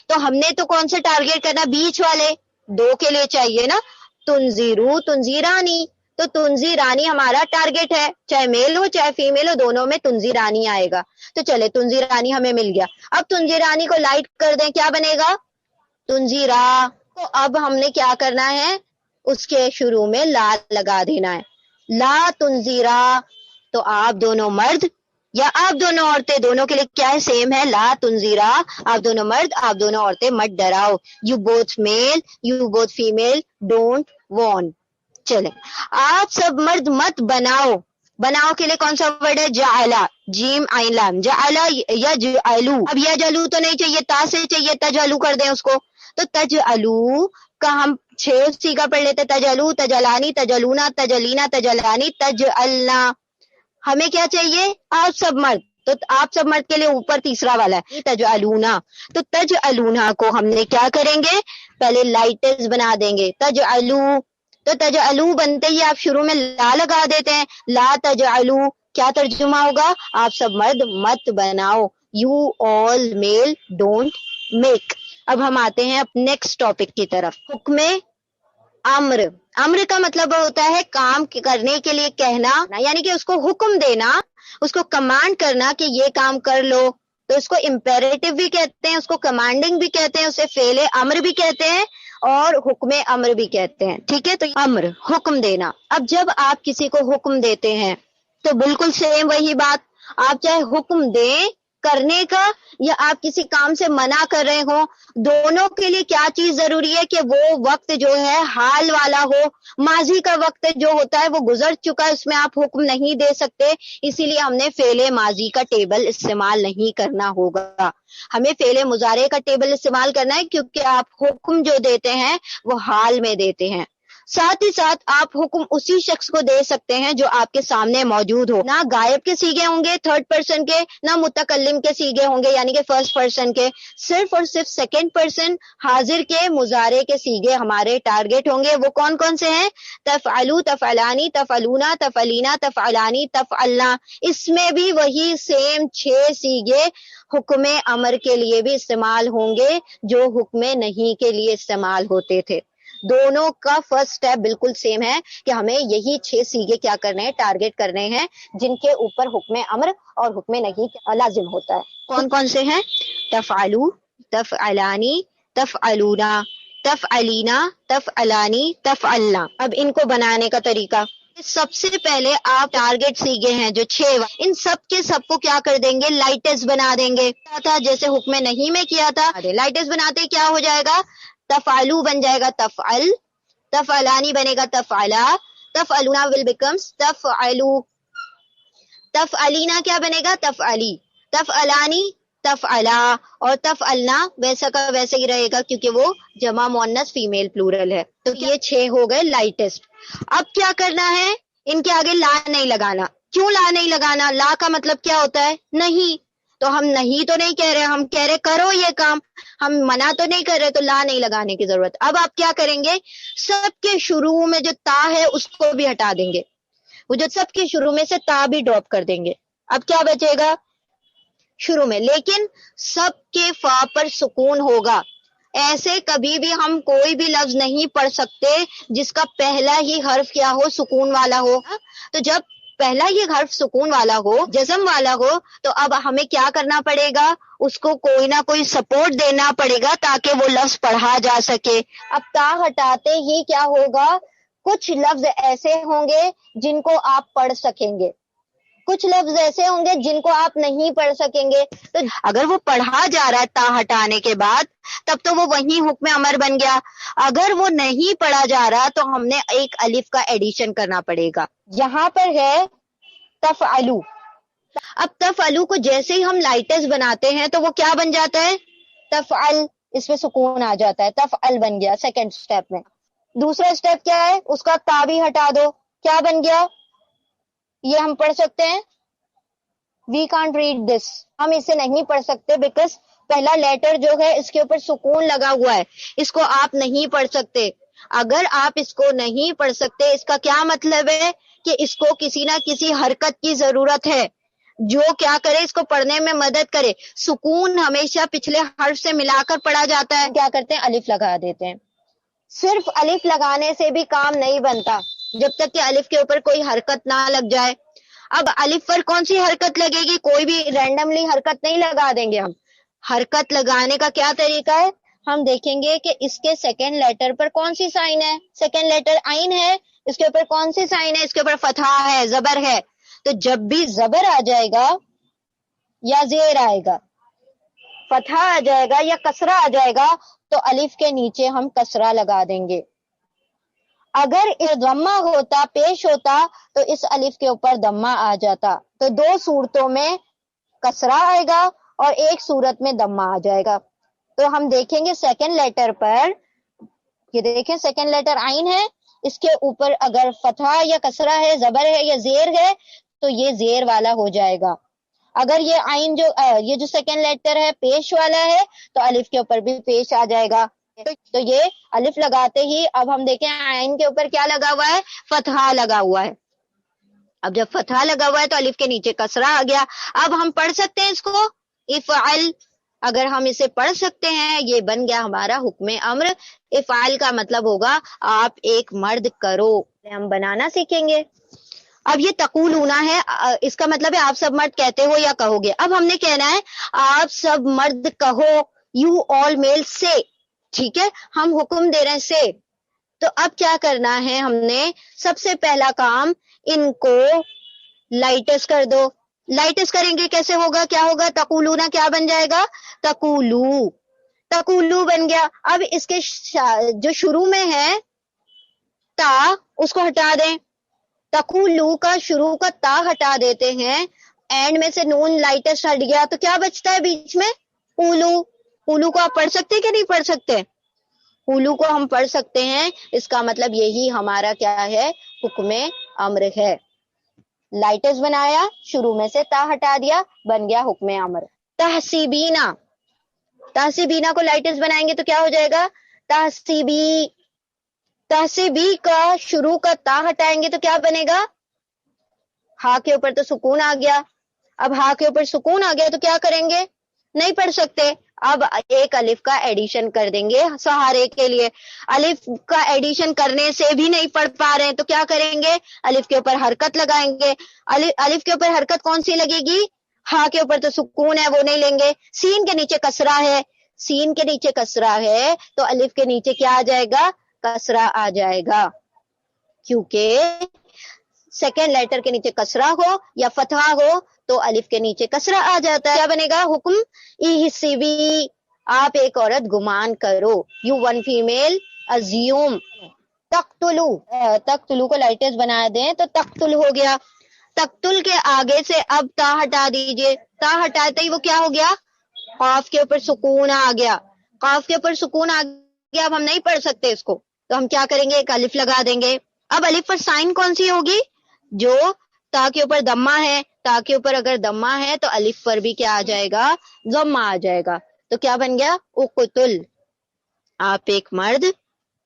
تو ہم نے تو کون سے ٹارگیٹ کرنا؟ بیچ والے دو کے لیے چاہیے نا. تنذرو, تنذرانی. تو تنذرانی ہمارا ٹارگیٹ ہے, چاہے میل ہو چاہے فیمیل ہو, دونوں میں تنذرانی آئے گا. تو چلے تنذرانی ہمیں مل گیا. اب تنذرانی کو لائٹ کر دیں, کیا بنے گا؟ تنذیرا. تو اب ہم نے کیا کرنا ہے؟ اس کے شروع میں لا لگا دینا ہے. لا تنذیرا. تو آپ دونوں مرد یا آپ دونوں عورتیں, دونوں کے لیے کیا ہے؟ سیم ہے. لا تنذیرا, آپ دونوں مرد آپ دونوں عورتیں مت ڈراؤ. You both male you both female don't warn. چلیں آپ سب مرد مت بناؤ. بناؤ کے لیے کون سا ورڈ ہے؟ جعلا. جیم عین لام. جعلا یجعلو. اب یجعلو تو نہیں چاہیے, تا سے چاہیے. تجعلو کر دیں اس کو. تو تجعلو کا ہم 6 سیگا پڑھ لیتے. تجعلو, تجعلانی, تجعلونا, تجعلینا, تجعلانی, تجعلنا. ہمیں کیا چاہیے؟ آپ سب مرد. تو آپ سب مرد کے لیے اوپر تیسرا والا ہے تجعلونا. تو تجعلونا کو ہم نے کیا کریں گے؟ پہلے لائٹس بنا دیں گے. تجعلو. تو تجعلو بنتے ہی آپ شروع میں لا لگا دیتے ہیں. لا تجعلو کیا ترجمہ ہوگا؟ آپ سب مرد مت بناؤ. You all male don't make. اب ہم آتے ہیں نیکسٹ ٹاپک کی طرف. حکم امر. امر کا مطلب ہوتا ہے کام کرنے کے لیے کہنا, یعنی کہ اس کو حکم دینا, اس کو کمانڈ کرنا کہ یہ کام کر لو. تو اس کو امپیریٹو بھی کہتے ہیں, اس کو کمانڈنگ بھی کہتے ہیں, اسے فعل امر بھی کہتے ہیں اور حکم امر بھی کہتے ہیں. ٹھیک ہے, تو امر حکم دینا. اب جب آپ کسی کو حکم دیتے ہیں تو بالکل سیم وہی بات, آپ چاہے حکم دیں کرنے کا یا آپ کسی کام سے منع کر رہے ہوں, دونوں کے لیے کیا چیز ضروری ہے؟ کہ وہ وقت جو ہے حال والا ہو. ماضی کا وقت جو ہوتا ہے وہ گزر چکا ہے, اس میں آپ حکم نہیں دے سکتے. اسی لیے ہم نے فعل ماضی کا ٹیبل استعمال نہیں کرنا ہوگا, ہمیں فعل مضارع کا ٹیبل استعمال کرنا ہے کیونکہ آپ حکم جو دیتے ہیں وہ حال میں دیتے ہیں. ساتھ ہی ساتھ آپ حکم اسی شخص کو دے سکتے ہیں جو آپ کے سامنے موجود ہو. نہ غائب کے سیغے ہوں گے تھرڈ پرسن کے, نہ متکلم کے سیغے ہوں گے یعنی کہ فرسٹ پرسن کے, صرف اور صرف سیکنڈ پرسن حاضر کے مضارع کے سیغے ہمارے ٹارگٹ ہوں گے. وہ کون کون سے ہیں؟ تفعلو, تفعلانی, تفعلونا, تفعلینا, تفعلانی, تفعلنا. اس میں بھی وہی سیم 6 سیغے حکم امر کے لیے بھی استعمال ہوں گے جو حکم نہیں کے لیے استعمال ہوتے تھے. دونوں کا فرسٹ سٹیپ بالکل سیم ہے کہ ہمیں یہی 6 سیغے کیا کرنے ہیں؟ ٹارگٹ کرنے ہیں جن کے اوپر حکم امر اور حکم نہیں لازم ہوتا ہے. کون کون سے ہیں؟ تفعلو, تفعلانی, تفعلونا, تفعلینا, تفعلانی, تفعلنا. اب ان کو بنانے کا طریقہ, سب سے پہلے آپ ٹارگٹ سیغے ہیں جو 6, ان سب کے سب کو کیا کر دیں گے؟ لائٹس بنا دیں گے. کیا تھا جیسے حکم نہیں میں کیا تھا, لائٹس بناتے کیا ہو جائے گا؟ تفعلو بن جائے گا تفعل, تفعلانی بنے گا تفعلا, تفعلونا will becomes تفعلو, تفعلینا کیا بنے گا؟ تفعلی, تفعلانی تفعلا, اور تفعلنا ویسا کا ویسے ہی رہے گا کیونکہ وہ جمع مؤنث فیمیل پلورل ہے. تو یہ 6 ہو گئے لائٹسٹ. اب کیا کرنا ہے؟ ان کے آگے لا نہیں لگانا. کیوں لا نہیں لگانا؟ لا کا مطلب کیا ہوتا ہے؟ نہیں. تو ہم نہیں تو نہیں کہہ رہے, ہم کہہ رہے کرو یہ کام, ہم منع تو نہیں کر رہے, تو لا نہیں لگانے کی ضرورت. اب آپ کیا کریں گے؟ سب کے شروع میں جو تا ہے اس کو بھی ہٹا دیں گے. وہ جو سب کے شروع میں سے تا بھی ڈراپ کر دیں گے. اب کیا بچے گا شروع میں, لیکن سب کے فا پر سکون ہوگا. ایسے کبھی بھی ہم کوئی بھی لفظ نہیں پڑھ سکتے جس کا پہلا ہی حرف کیا ہو, سکون والا ہو. تو جب پہلا ہی حرف سکون والا ہو, جزم والا ہو, تو اب ہمیں کیا کرنا پڑے گا, اس کو کوئی نہ کوئی سپورٹ دینا پڑے گا تاکہ وہ لفظ پڑھا جا سکے. اب تا ہٹاتے ہی کیا ہوگا, کچھ لفظ ایسے ہوں گے جن کو آپ پڑھ سکیں گے, کچھ لفظ ایسے ہوں گے جن کو آپ نہیں پڑھ سکیں گے. تو اگر وہ پڑھا جا رہا ہے تا ہٹانے کے بعد, تب تو وہ وہی حکم امر بن گیا. اگر وہ نہیں پڑھا جا رہا تو ہم نے ایک الف کا ایڈیشن کرنا پڑے گا. یہاں پر ہے تفعلو. اب تفعلو کو جیسے ہی ہم لائٹس بناتے ہیں تو وہ کیا بن جاتا ہے, تفعل, اس پہ سکون آ جاتا ہے, تفعل بن گیا سیکنڈ سٹیپ میں. دوسرا سٹیپ کیا ہے, اس کا تا بھی ہٹا دو, کیا بن گیا, یہ ہم پڑھ سکتے ہیں, وی کانٹ ریڈ دس, ہم اسے نہیں پڑھ سکتے بیکاز پہلا لیٹر جو ہے اس کے اوپر سکون لگا ہوا ہے, اس کو آپ نہیں پڑھ سکتے. اگر آپ اس کو نہیں پڑھ سکتے, اس کا کیا مطلب ہے کہ اس کو کسی نہ کسی حرکت کی ضرورت ہے جو کیا کرے, اس کو پڑھنے میں مدد کرے. سکون ہمیشہ پچھلے حرف سے ملا کر پڑھا جاتا ہے. کیا کرتے ہیں, الف لگا دیتے ہیں. صرف الف لگانے سے بھی کام نہیں بنتا جب تک کہ الف کے اوپر کوئی حرکت نہ لگ جائے. اب الف پر کون سی حرکت لگے گی, کوئی بھی رینڈملی حرکت نہیں لگا دیں گے ہم. حرکت لگانے کا کیا طریقہ ہے, ہم دیکھیں گے کہ اس کے سیکنڈ لیٹر پر کون سی سائن ہے. سیکنڈ لیٹر عین ہے, اس کے اوپر کون سی سائن ہے, اس کے اوپر فتحہ ہے, زبر ہے. تو جب بھی زبر آ جائے گا یا زیر آئے گا, فتحہ آ جائے گا یا کسرہ آ جائے گا, تو الف کے نیچے ہم کسرہ لگا دیں گے. اگر ضمہ ہوتا, پیش ہوتا, تو اس الف کے اوپر دمہ آ جاتا. تو دو صورتوں میں کسرہ آئے گا اور ایک صورت میں دمہ آ جائے گا. تو ہم دیکھیں گے سیکنڈ لیٹر پر, یہ دیکھیں سیکنڈ لیٹر عین ہے, اس کے اوپر اگر فتحہ یا کسرہ ہے, زبر ہے یا زیر ہے, تو یہ زیر والا ہو جائے گا. اگر یہ عین یہ جو سیکنڈ لیٹر ہے پیش والا ہے, تو الف کے اوپر بھی پیش آ جائے گا. تو یہ الف لگاتے ہی اب ہم دیکھیں عین کے اوپر کیا لگا ہوا ہے, فتحہ لگا ہوا ہے. اب جب فتحہ لگا ہوا ہے تو الف کے نیچے کسرہ آ گیا. اب ہم پڑھ سکتے ہیں اس کو, افعل. اگر ہم اسے پڑھ سکتے ہیں, یہ بن گیا ہمارا حکم امر. افعال کا مطلب ہوگا آپ ایک مرد کرو. ہم بنانا سیکھیں گے. اب یہ تقولون ہے, اس کا مطلب ہے آپ سب مرد کہتے ہو یا کہو گے. اب ہم نے کہنا ہے آپ سب مرد کہو, یو آل میل سے. ٹھیک ہے, ہم حکم دے رہے ہیں سے. تو اب کیا کرنا ہے, ہم نے سب سے پہلا کام ان کو لائٹس کر دو. لائٹس کریں گے کیسے ہوگا, کیا ہوگا, تقولون کیا بن جائے گا, تقولو. تقولو بن گیا. اب اس کے جو شروع میں ہے تا, اس کو ہٹا دیں. تقولو کا شروع کا تا ہٹا دیتے ہیں, اینڈ میں سے نون لائٹس ہٹ گیا, تو کیا بچتا ہے بیچ میں, اولو. اولو کو آپ پڑھ سکتے کہ نہیں پڑھ سکتے, اولو کو ہم پڑھ سکتے ہیں. اس کا مطلب یہی ہمارا کیا ہے, حکم امر ہے. لائٹس بنایا, شروع میں سے تا ہٹا دیا, بن گیا حکم امر. تحسیبینا, تحسیبینا کو لائٹس بنائیں گے تو کیا ہو جائے گا, تحسیبی. تحسیبی کا شروع کا تا ہٹائیں گے تو کیا بنے گا, ہا کے اوپر تو سکون آ گیا. اب ہا کے اوپر سکون آ گیا تو کیا کریں گے, نہیں پڑھ سکتے. اب ایک الف کا ایڈیشن کر دیں گے سہارے کے لیے. الف کا ایڈیشن کرنے سے بھی نہیں پڑھ پا رہے ہیں تو کیا کریں گے, الف کے اوپر حرکت لگائیں گے. الف کے اوپر حرکت کون سی لگے گی, ہا کے اوپر تو سکون ہے وہ نہیں لیں گے. سین کے نیچے کسرہ ہے, سین کے نیچے کسرہ ہے, تو الف کے نیچے کیا آ جائے گا, کسرہ آ جائے گا. کیونکہ سیکنڈ لیٹر کے نیچے کسرہ ہو یا فتحہ ہو تو الف کے نیچے کسرہ آ جاتا ہے. کیا بنے گا, حکم احسبی, آپ ایک عورت گمان کرو. You one female assume. تقتلو, تقتلو کو لائٹس بنا دیں تو تقتل ہو گیا. تقتل کے آگے سے اب تا ہٹا دیجئے. تا ہٹاتے ہی وہ کیا ہو گیا, قاف کے اوپر سکون آ گیا. قاف کے اوپر سکون آ گیا, اب ہم نہیں پڑھ سکتے اس کو, تو ہم کیا کریں گے, ایک الف لگا دیں گے. اب الف پر سائن کون سی ہوگی, جو تا کے اوپر دمہ ہے, تا کے اوپر اگر دمہ ہے تو الف پر بھی کیا آ جائے گا, ضمہ آ جائے گا. تو کیا بن گیا, اقتل, آپ ایک مرد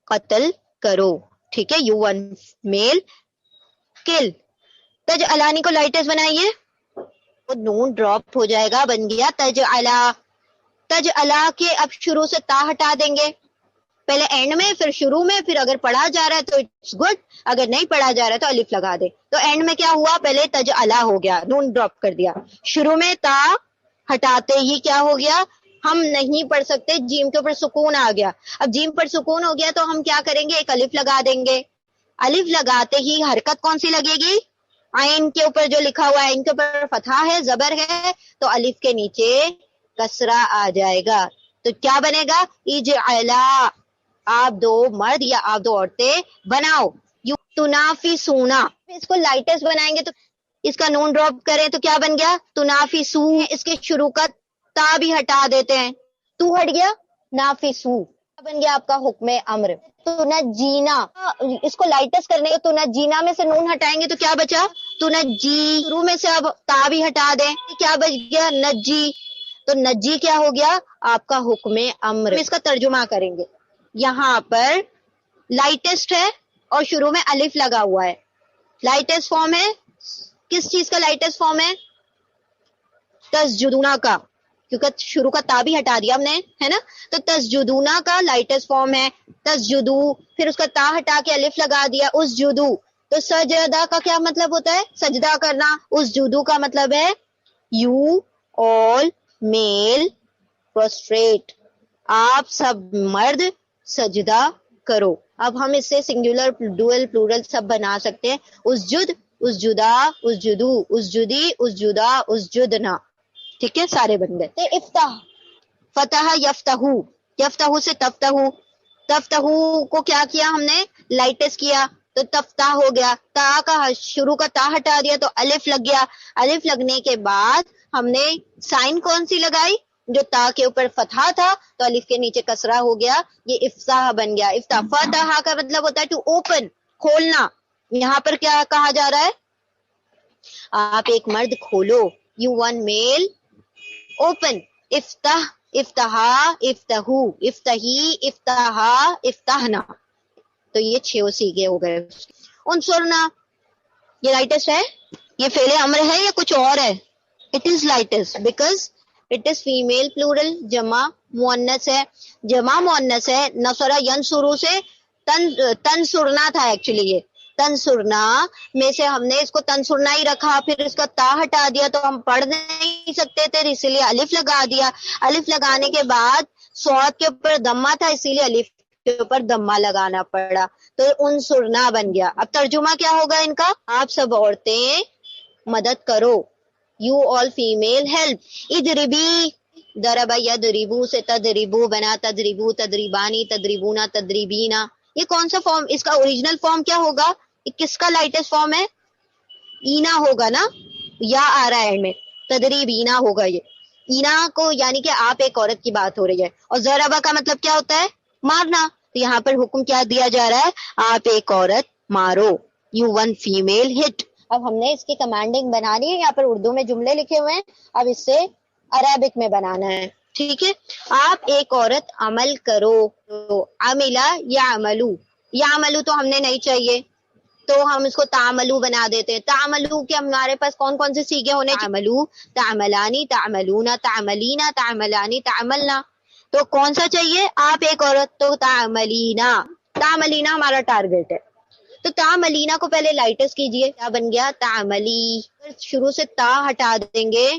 قتل کرو. ٹھیک ہے, یو ون میل کل. تجعلانی کو لائٹس بنائیے، وہ نون ڈراپ ہو جائے گا، بن گیا تجعلا. تجعلا کے اب شروع سے تا ہٹا دیں گے، پہلے اینڈ میں پھر شروع میں، پھر اگر پڑھا جا رہا ہے تو اٹس گڈ، اگر نہیں پڑھا جا رہا ہے تو الف لگا دے. تو اینڈ میں کیا ہوا، پہلے تجعلا ہو گیا، نون ڈراپ کر دیا، شروع میں تا ہٹاتے ہی کیا ہو گیا، ہم نہیں پڑھ سکتے، جیم کے اوپر سکون آ گیا. اب جیم پر سکون ہو گیا تو ہم کیا کریں گے، ایک الف لگا دیں گے. الف لگاتے ہی حرکت کون سی لگے گی، عین کے اوپر جو لکھا ہوا ہے، عین کے اوپر فتحہ ہے، زبر ہے، تو الف کے نیچے کسرہ آ جائے گا. تو کیا بنے گا، اجعلا، آپ دو مرد یا آپ دو عورتیں بناؤ. تنافسونا، اس کو لائٹس بنائیں گے تو اس کا نون ڈراپ کریں تو کیا بن گیا، تنافسو. اس کے شروع کا تا بھی ہٹا دیتے ہیں، تو ہٹ گیا، نافسو بن گیا آپ کا حکم امر. تنجینا، اس کو لائٹس کرنے کے تنجینا میں سے نون ہٹائیں گے تو کیا بچا، تنجی. شروع میں سے اب تا بھی ہٹا دیں، کیا بچ گیا، نجی. تو نجی کیا ہو گیا، آپ کا حکم امر. اس کا ترجمہ کریں گے، یہاں پر لائٹسٹ ہے اور شروع میں الف لگا ہوا ہے. لائٹسٹ فارم ہے، کس چیز کا لائٹسٹ فارم ہے، تسجدونا کا، کیونکہ شروع کا تا بھی ہٹا دیا ہم نے، ہے نا. تو تسجدونا کا لائٹسٹ فارم ہے تسجدو، پھر اس کا تا ہٹا کے الف لگا دیا، اسجدو. تو سجدہ کا کیا مطلب ہوتا ہے، سجدہ کرنا. اسجدو کا مطلب ہے یو آل میل پروسٹریٹ، آپ سب مرد سجدہ کرو. اب ہم اس سے سنگولر، ڈوئل، پلورل سب بنا سکتے ہیں. اسجد، اسجدا، اسجدو، اسجدی، اسجدا، اسجدنا. ٹھیک ہے، سارے بن گئے. افتح، فتح یفتح، یفتح سے تفتح، تفتح کو کیا کیا ہم نے، لائٹس کیا تو تفتح ہو گیا. تا کا شروع کا تا ہٹا دیا تو الف لگ گیا. الف لگنے کے بعد ہم نے سائن کون سی لگائی، جو تا کے اوپر فتحہ تھا تو الف کے نیچے کسرہ ہو گیا، یہ افتح بن گیا. افتح، فتح کا مطلب ہوتا ہے ٹو اوپن، کھولنا. یہاں پر کیا کہا جا رہا ہے، آپ ایک مرد کھولو، یو ون میل اوپن. افتح، افتحا، افتحو، افتحی، افتحا، افتحنا. تو یہ 6 سیغے ہو گئے. انصرنا، یہ لائٹس ہے، یہ فعل امر ہے یا کچھ اور ہے، it is lights because it is female plural, جمع مؤنث ہے. جمع مؤنث ہے، نصرہ ینصرو سے تنصرنا تھا ایکچولی. یہ تنصرنا میں سے ہم نے اس کو تنصرنا ہی رکھا، پھر اس کا تا ہٹا دیا تو ہم پڑھ نہیں سکتے تھے، اسی لیے الف لگا دیا. الف لگانے کے بعد صاد کے اوپر دمہ تھا، اسی لیے الف کے اوپر دمہ لگانا پڑا، تو انصرنا بن گیا. اب ترجمہ کیا ہوگا ان کا، آپ سب عورتیں مدد کرو، یو آل فیمیل ہیلپ. ادربی، ضرب یضربو سے تدربو بنا، تدربو، تدریبانی، تدریبونا، تدریبینا. یہ کون سا فارم، اس کا اوریجنل فارم کیا ہوگا، یہ کس کا لائٹسٹ فارم ہے، اینا ہوگا نا، یا آ رہا ہے میں، تدریبینا ہوگا. یہ اینا کو یعنی کہ آپ ایک عورت کی بات ہو رہی ہے، اور ضربہ کا مطلب کیا ہوتا ہے، مارنا. تو یہاں پر حکم کیا دیا جا رہا ہے، آپ ایک عورت مارو، یو ون فیمیل ہٹ. اب ہم نے اس کی کمانڈنگ بنانی ہے، یہاں پر اردو میں جملے لکھے ہوئے ہیں، اب اس سے عربک میں بنانا ہے. ٹھیک ہے، آپ ایک عورت عمل کرو. عملہ یعملو، یعملو تو ہم نے نہیں چاہیے تو ہم اس کو تعملو بنا دیتے ہیں. تعملو کے ہمارے پاس کون کون سے سیغے ہونے، تعملو، تعملانی، تعملونا، تعملینا، تعملانی، تعملنا. تو کون سا چاہیے، آپ ایک عورت، تو تعملینا. تعملینا ہمارا ٹارگیٹ ہے، تو تعملینا کو پہلے لائٹس کیجئے، کیا بن گیا، تعملی. شروع سے تا ہٹا دیں گے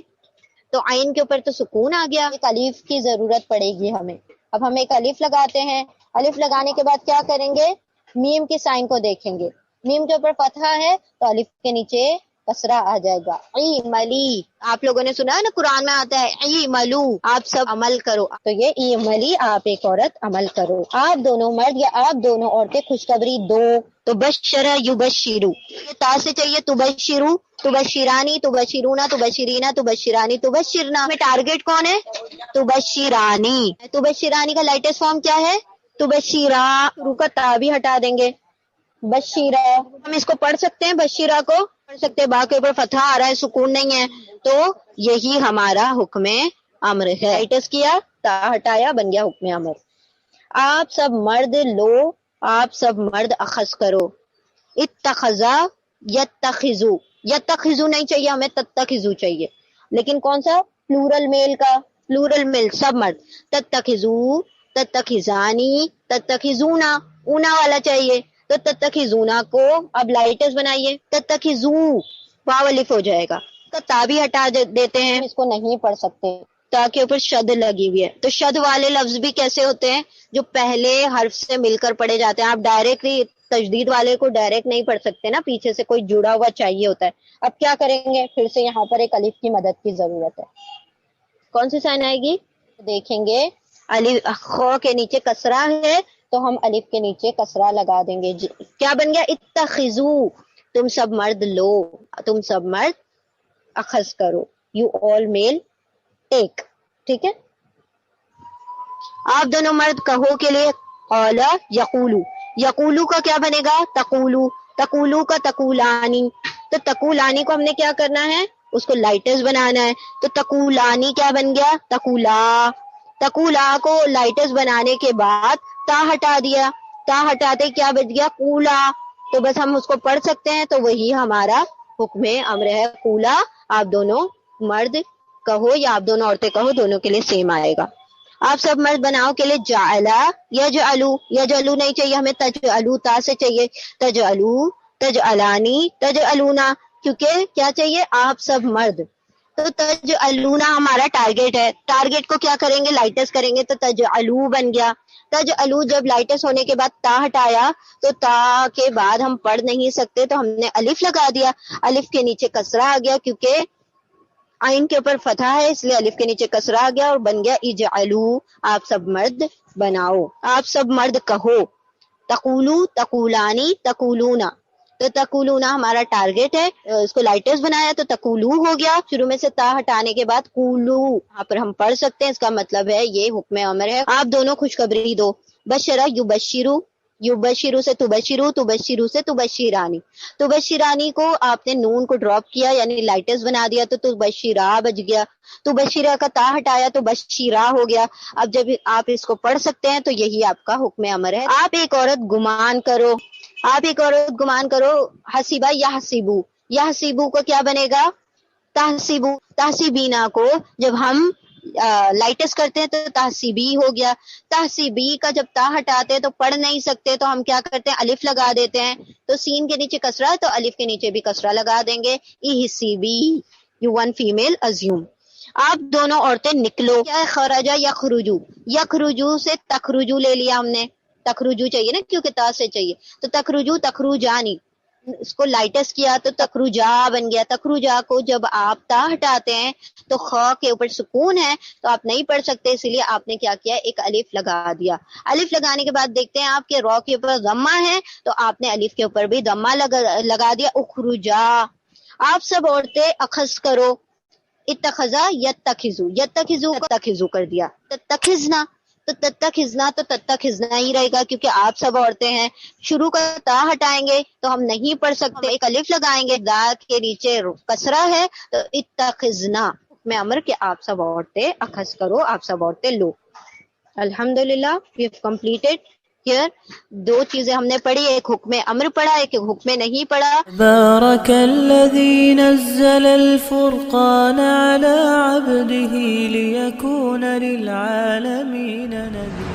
تو عین کے اوپر تو سکون آ گیا، ایک الف کی ضرورت پڑے گی ہمیں. اب ہم ایک الف لگاتے ہیں، الف لگانے کے بعد کیا کریں گے، میم کی سائن کو دیکھیں گے، میم کے اوپر فتحہ ہے تو الف کے نیچے کسرہ آ جائے گا. ایملی، آپ لوگوں نے سنا ہے نا، قرآن میں آتا ہے ایملو، آپ سب عمل کرو. تو یہ ایملی، آپ ایک عورت عمل کرو، آپ دونوں مرد یا آپ دونوں عورتیں خوشخبری دو. تو بشرہ یبشرو، یہ تا سے چاہیے تبشرو، تبشرانی، تبشرونا، تبشرینا، تبشرانی، تبشرنا. میں ٹارگیٹ کون ہے، تبشرانی. تبشرانی کا لائٹسٹ فارم کیا ہے، تبشیرا، شروع کا تا بھی ہٹا دیں گے، بشیرہ. ہم اس کو پڑھ سکتے ہیں، بشیرہ کو پڑھ سکتے ہیں، با کے اوپر فتحہ آ رہا ہے، سکون نہیں ہے، تو یہی ہمارا حکم امر ہے. لائٹس کیا، تا ہٹایا، بن گیا حکم امر. آپ سب مرد لو، آپ سب مرد اخذ کرو. اتخذا یتخذو، یتخذو نہیں چاہیے ہمیں، تتخذو چاہیے. لیکن کون سا؟ پلورل میل کا، پلورل میل سب مرد. تتخذو، تتخذانی، تتخذونا، اونا والا چاہیے. تو تتخذونا کو اب لائٹس بنائیے. تتخذو واو الف ہو جائے گا. تو تا بھی ہٹا دیتے ہیں، اس کو نہیں پڑھ سکتے، تا کے اوپر شد لگی ہوئی ہے. تو شد والے لفظ بھی کیسے ہوتے ہیں؟ جو پہلے حرف سے مل کر پڑھے جاتے ہیں. آپ ڈائریکٹلی تجدید والے کو ڈائریکٹ نہیں پڑھ سکتے نا، پیچھے سے کوئی جڑا ہوا چاہیے ہوتا ہے. اب کیا کریں گے؟ پھر سے یہاں پر ایک الف کی مدد کی ضرورت ہے. کون سی سائن آئے گی؟ دیکھیں گے الف خو کے نیچے کسرہ ہے تو ہم الف کے نیچے کسرہ لگا دیں گے. کیا بن گیا؟ اتخذو، تم سب مرد لو، تم سب مرد اخذ کرو. یو آل میل ٹیک. ٹھیک ہے. آپ دونوں مرد کہو کے لیے قال یقولو. یقولو کا کیا بنے گا؟ تقولو. تقولو کا تقولانی. تو تقولانی کو ہم نے کیا کرنا ہے؟ اس کو لائٹس بنانا ہے. تو تقولانی کیا بن گیا؟ تقولا. تقولا کو لائٹس بنانے کے بعد تا ہٹا دیا. تا ہٹاتے کیا بچ گیا؟ قولا. تو بس ہم اس کو پڑھ سکتے ہیں. تو وہی ہمارا حکم امر ہے. قولا، آپ دونوں مرد کہو یا آپ دونوں عورتیں کہو، دونوں کے لیے سیم آئے گا. آپ سب مرد بناؤ کے لیے جعلا یجعلو. یجعلو نہیں چاہیے ہمیں، تجعلو تا سے چاہیے. تجعلو، تجعلانی، تجعلونا. کیونکہ کیا چاہیے؟ آپ سب مرد. تو تجعلونا ہمارا ٹارگیٹ ہے. ٹارگیٹ کو کیا کریں گے؟ لائٹس کریں گے. تو تجعلو بن گیا. تجعلو جب لائٹس ہونے کے بعد تا ہٹایا تو تا کے بعد ہم پڑھ نہیں سکتے تو ہم نے الف لگا دیا. الف کے نیچے کسرہ آ گیا کیونکہ عین کے اوپر فتح ہے، اس لیے الف کے نیچے کسرہ آ گیا اور بن گیا اجعلو. آپ سب مرد بناؤ، آپ سب مرد کہو. تقولو، تقولانی، تقولونا. تو تقولونا ہمارا ٹارگیٹ ہے، اس کو لائٹس بنایا تو تقولو ہو گیا. شروع میں سے تا ہٹانے کے بعد قولو یہاں پر ہم پڑھ سکتے ہیں. اس کا مطلب ہے یہ حکم امر ہے. آپ دونوں خوشخبری دو. بشرا یبشرو. یبشرو سے تبشرو، تبشرو سے تبشرانی. تبشرانی کو آپ نے نون کو ڈراپ کیا یعنی لائٹس بنا دیا تو تبشرا بج گیا. تبشرا کا تا ہٹایا تو بشیرا ہو گیا. اب جب آپ اس کو پڑھ سکتے ہیں تو یہی آپ کا حکم امر ہے. آپ ایک عورت گمان کرو. آپ ایک عورت گمان کرو. حسیبہ یا حسیبو. یا حسیبو کو کیا بنے گا؟ تحسیبو. تحسیبینا کو جب ہم لائٹس کرتے ہیں تو تحسیبی ہو گیا. تحسیبی کا جب تا ہٹاتے تو پڑھ نہیں سکتے تو ہم کیا کرتے ہیں؟ الف لگا دیتے ہیں. تو سین کے نیچے کسرہ تو الف کے نیچے بھی کسرہ لگا دیں گے. احسیبی. You one female assume. آپ دونوں عورتیں نکلو. کیا خرجا یخرجو. یخرجو سے تخرجو لے لیا ہم نے. تخرجو چاہیے نا کیونکہ تا سے چاہیے. تو تخرجو، تخرجانی. اس کو لائٹس کیا تو تخرجا بن گیا. تخرجا کو جب آپ تا ہٹاتے ہیں تو خا کے اوپر سکون ہے تو آپ نہیں پڑھ سکتے، اسی لیے آپ نے کیا کیا؟ ایک الف لگا دیا. الف لگانے کے بعد دیکھتے ہیں آپ کے را کے اوپر ضمہ ہے تو آپ نے الف کے اوپر بھی ضمہ لگا دیا. اخرجا. آپ سب عورتیں اخذ کرو. اتخذا یتخذو. یتخذو کو تخذو کر دیا. تتخذنا. تو تتخذنا تو تتخذنا ہی رہے گا کیونکہ آپ سب عورتیں ہیں. شروع کا تا ہٹائیں گے تو ہم نہیں پڑھ سکتے. ایک الف لگائیں گے، دال کے نیچے کسرہ ہے تو اتخذنا میں امر کہ آپ سب عورتیں اخذ کرو، آپ سب عورتیں لو. الحمدللہ وی ہیو کمپلیٹڈ ہیئر. دو چیزیں ہم نے پڑھی، ایک حکم امر پڑھا، ایک حکم نہیں پڑھا. بارك الذي نزل الفرقان على عبده ليكون للعالمين نذيرا.